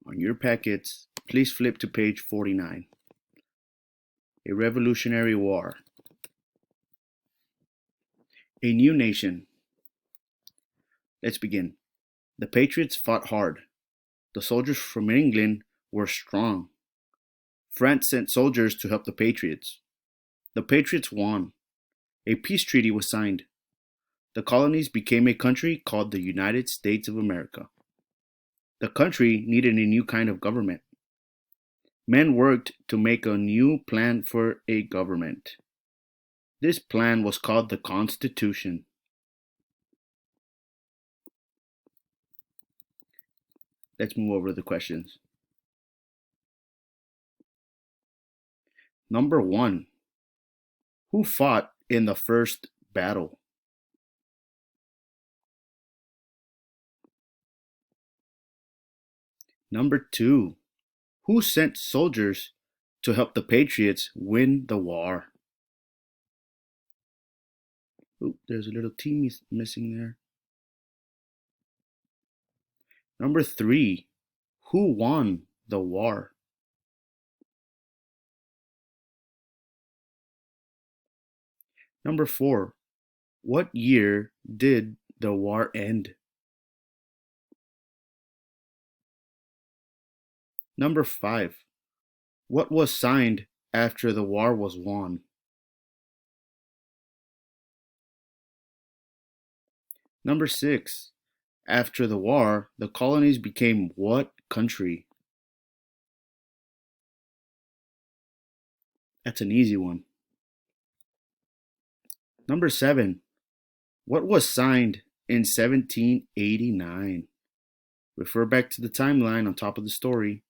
On your packets, please flip to page 49. A Revolutionary War. A new nation. Let's begin. The Patriots fought hard. The soldiers from England were strong. France sent soldiers to help the Patriots. The Patriots won. A peace treaty was signed. The colonies became a country called the United States of America. The country needed a new kind of government. Men worked to make a new plan for a government. This plan was called the Constitution. Let's move over to the questions. Number 1. Who fought in the first battle? Number 2. Who sent soldiers to help the Patriots win the war? Oop, there's a little T missing there. Number 3. Who won the war? Number 4. What year did the war end? Number 5. What was signed after the war was won? Number 6. After the war, the colonies became what country? That's an easy one. Number 7. What was signed in 1789? Refer back to the timeline on top of the story.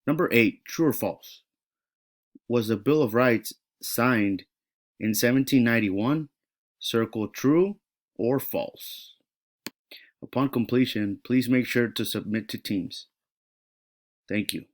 Number 8. True or false? Was the Bill of Rights signed in 1791? Circle true or false. Upon completion, please make sure to submit to teams. Thank you.